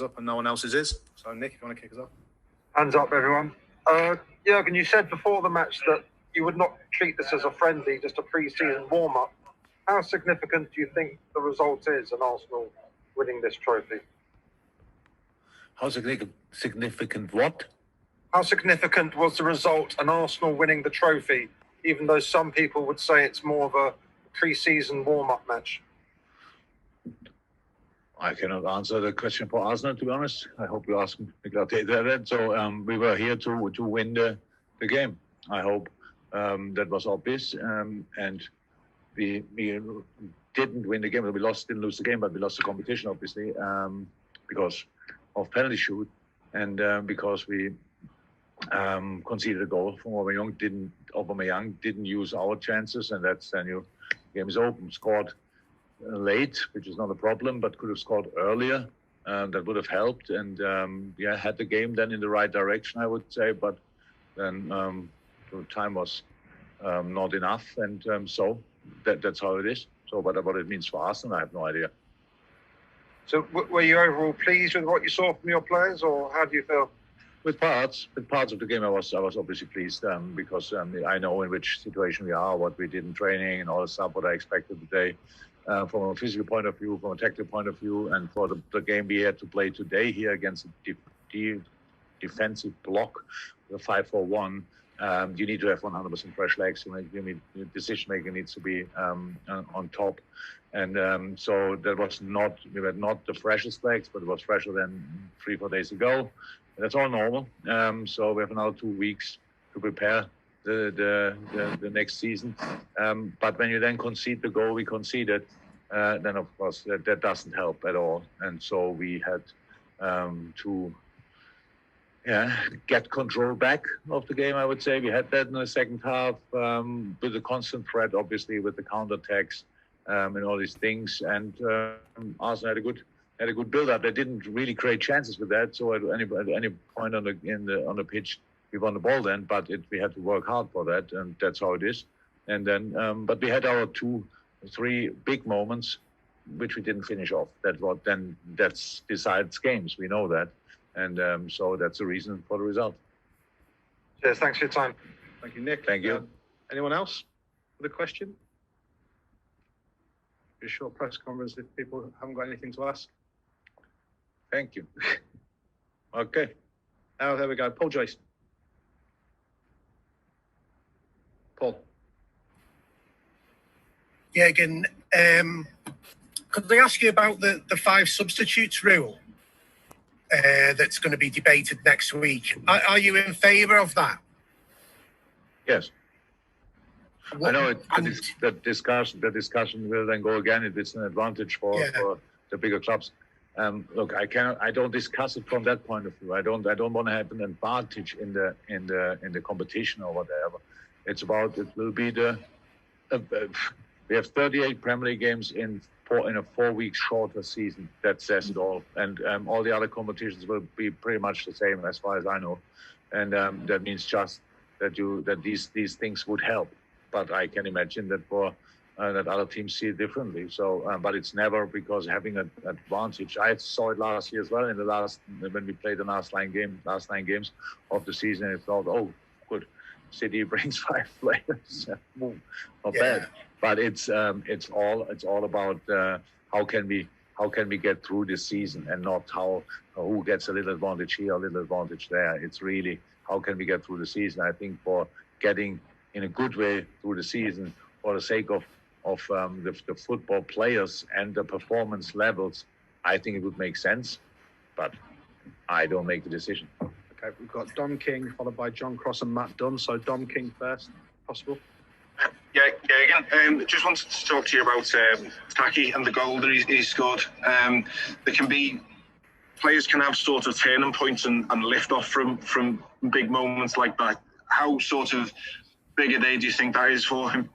up and no one else's is. So, Nick, if you want to kick us off. Hands up, everyone. Jürgen, you said before the match that you would not treat this as a friendly, just a pre-season warm-up. How significant do you think the result is in Arsenal winning this trophy? How significant what? How significant was the result in Arsenal winning the trophy, even though some people would say it's more of a pre-season warm-up match? I cannot answer the question for Arsenal, to be honest. I hope you ask me that. So we were here to win the game. I hope that was obvious. And we didn't win the game. We didn't lose the game, but we lost the competition, obviously, because of penalty shoot and because we conceded a goal from Aubameyang didn't use our chances, and that's then your game is open. Scored late, which is not a problem, but could have scored earlier. That would have helped, and had the game then in the right direction, I would say. But then the time was not enough, and so that's how it is. So, but what it means for Arsenal, I have no idea. So, were you overall pleased with what you saw from your players, or how do you feel? With parts of the game, I was obviously pleased because I know in which situation we are, what we did in training, and all the stuff, what I expected today. From a physical point of view, from a tactical point of view, and for the game we had to play today here against a defensive block, the 5-4-1, you need to have 100% fresh legs. Decision making needs to be on top, and so we were not the freshest legs, but it was fresher than 3-4 days ago. And that's all normal. So we have another 2 weeks to prepare the next season. But when you then concede the goal we conceded, then of course that doesn't help at all. And so we had to get control back of the game, I would say. We had that in the second half with the constant threat, obviously, with the counterattacks and all these things. And Arsenal had a good build-up. They didn't really create chances with that. So at any point on the pitch, we won the ball then, but we had to work hard for that, and that's how it is. And then, but we had our 2-3 big moments, which we didn't finish off. That's decides games. We know that, and so that's the reason for the result. Cheers. Thanks for your time. Thank you, Nick. Thank you. Anyone else with a question? A short press conference if people haven't got anything to ask. Thank you. Okay. Oh, there we go. Paul Joyce. Paul. Yeah, again, could I ask you about the 5 substitutes rule that's going to be debated next week? Are you in favour of that? Yes. I know the discussion will then go again. It's an advantage for the bigger clubs. Look, I don't discuss it from that point of view. I don't want to have an advantage in the competition or whatever. It's about it will be we have 38 Premier League games in a 4 week shorter season. That says it all. And all the other competitions will be pretty much the same as far as I know. And that means just that these things would help. But I can imagine that that other teams see it differently. So, but it's never because having an advantage. I saw it last year as well. When we played the last 9 games of the season, I thought, oh, good, City brings 5 players, not bad. But it's all about how can we get through this season, and not who gets a little advantage here, a little advantage there. It's really how can we get through the season. I think for getting in a good way through the season, for the sake of the football players and the performance levels, I think it would make sense, but I don't make the decision. Okay, we've got Dom King followed by John Cross and Matt Dunn. So Dom King first, possible. Yeah, again, just wanted to talk to you about Taki and the goal that he scored. Players can have sort of turning points and lift off from big moments like that. How sort of big a day do you think that is for him?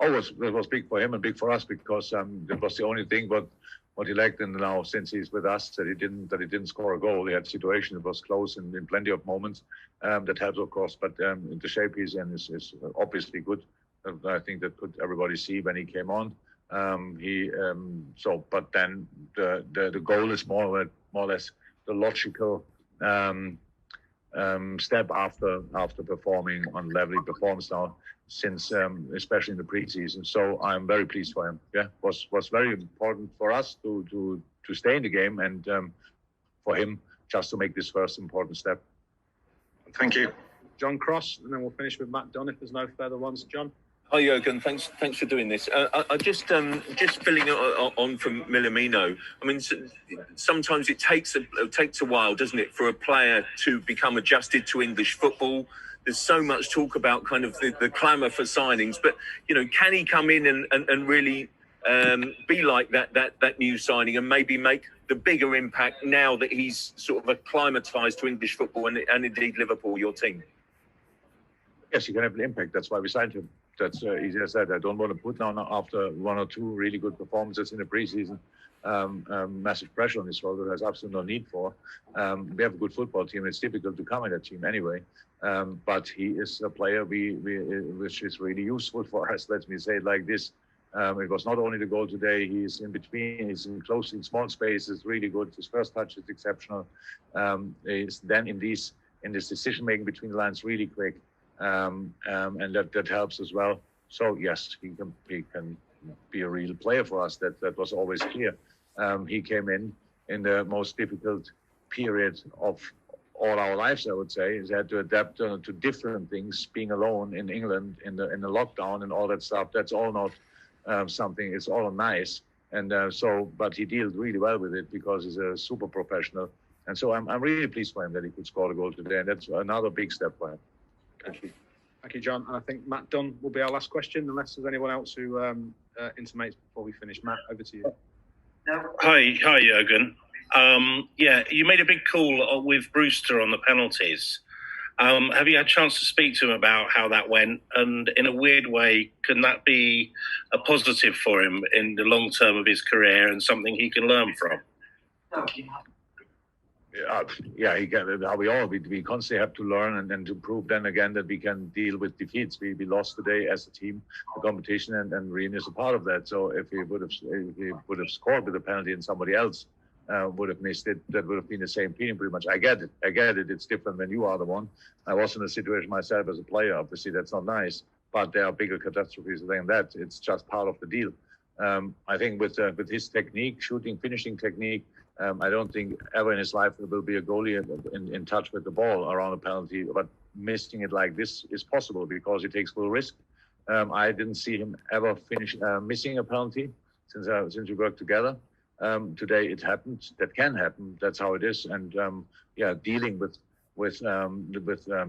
Oh, it was big for him and big for us because that was the only thing what he lacked in now since he's with us, that he didn't score a goal. He had situation, it was close in plenty of moments. That helps, of course, but the shape he's in is obviously good. I think that could everybody see when he came on. But then the goal is more more or less the logical step after performing on level he performs now since especially in the preseason. So I'm very pleased for him. Yeah, was very important for us to stay in the game and for him just to make this first important step. Thank you. John Cross, and then we'll finish with Matt Dunn if there's no further ones. John. Hi Jürgen, thanks for doing this. I just filling on from Milamino. I mean, sometimes it takes a while, doesn't it, for a player to become adjusted to English football. There's so much talk about kind of the clamour for signings, but can he come in and really be like that new signing and maybe make the bigger impact now that he's sort of acclimatised to English football and indeed Liverpool, your team? Yes, he can have an impact. That's why we signed him. That's easy as that. I don't want to put down after one or two really good performances in the preseason massive pressure on his shoulder. There's absolutely no need for. We have a good football team. It's difficult to come in that team anyway. But he is a player which is really useful for us. Let me say it like this. It was not only the goal today. He's in between. He's in close, in small spaces. Really good. His first touch is exceptional. He's then in this decision making between the lines really quick. And that helps as well. So yes, he can be a real player for us. That was always clear. He came in the most difficult period of all our lives, I would say. He had to adapt to different things. Being alone in England in the lockdown and all that stuff. That's all not something. It's all nice. And but he dealt really well with it because he's a super professional. And so I'm really pleased for him that he could score the goal today. And that's another big step for him. Thank you. Thank you, John. And I think Matt Dunn will be our last question, unless there's anyone else who intimates before we finish. Matt, over to you. Hi, Jürgen. You made a big call with Brewster on the penalties. Have you had a chance to speak to him about how that went? And in a weird way, can that be a positive for him in the long term of his career and something he can learn from? He can. We constantly have to learn and to prove then again that we can deal with defeats. We lost today as a team, the competition, and Rhian is a part of that. So if he would have scored with a penalty and somebody else would have missed it, that would have been the same feeling pretty much. I get it. It's different when you are the one. I was in a situation myself as a player. Obviously, that's not nice, but there are bigger catastrophes than that. It's just part of the deal. I think with his technique, finishing technique. I don't think ever in his life there will be a goalie in touch with the ball around a penalty, but missing it like this is possible because he takes full risk. I didn't see him ever finish missing a penalty since we worked together. Today it happened. That can happen. That's how it is. And dealing with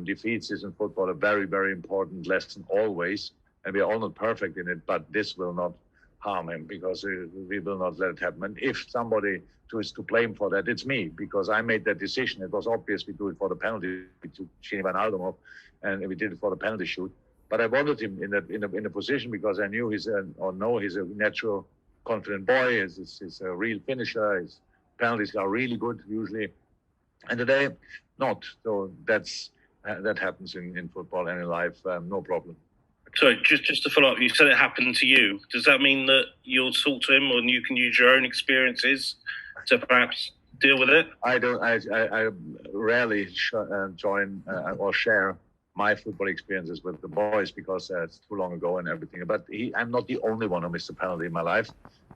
defeats is in football a very, very important lesson always. And we are all not perfect in it, but this will not harm him because we will not let it happen. And if somebody is to blame for that, it's me, because I made that decision. It was obvious we do it for the penalty to Gini Van Alderhoff, and we did it for the penalty shoot. But I wanted him in a position because I knew he's a natural, confident boy. He's a real finisher. His penalties are really good usually, and today not. So that happens in football and in life. No problem. So just to follow up, you said it happened to you. Does that mean that you'll talk to him, or you can use your own experiences to perhaps deal with it? I rarely join or share my football experiences with the boys because it's too long ago and everything. But I'm not the only one who missed a penalty in my life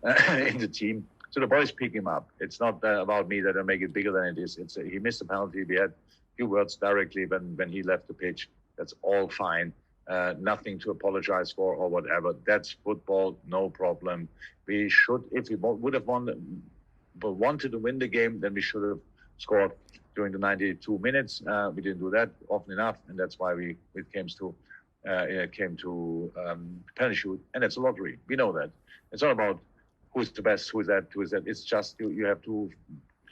in the team. So the boys pick him up. It's not about me that I make it bigger than it is. He missed a penalty. We had a few words directly when he left the pitch. That's all fine. Nothing to apologize for or whatever. That's football, no problem. We should, if we would have wanted to win the game, then we should have scored during the 92 minutes. We didn't do that often enough, and that's why it came to penalty shoot, and it's a lottery. We know that. It's not about who's the best, who's that. It's just you have to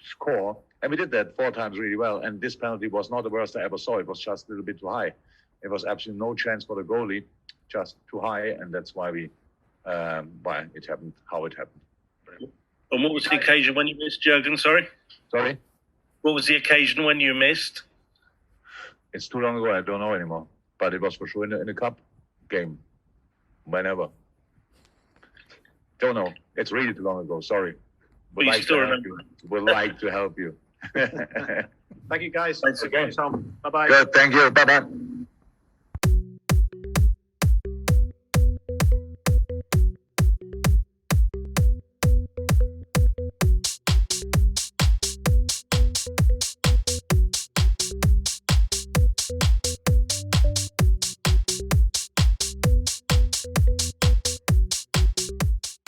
score, and we did that 4 times really well. And this penalty was not the worst I ever saw. It was just a little bit too high. It was absolutely no chance for the goalie, just too high, and that's why it happened how it happened. And what was the occasion when you missed, Jürgen? Sorry? What was the occasion when you missed? It's too long ago. I don't know anymore. But it was for sure in the cup game. Whenever. Don't know. It's really too long ago. Sorry. Would you like still to help remember. you. Would like to help you. Thank you, guys. Thanks again. Tom. Bye bye. Good. Thank you. Bye bye.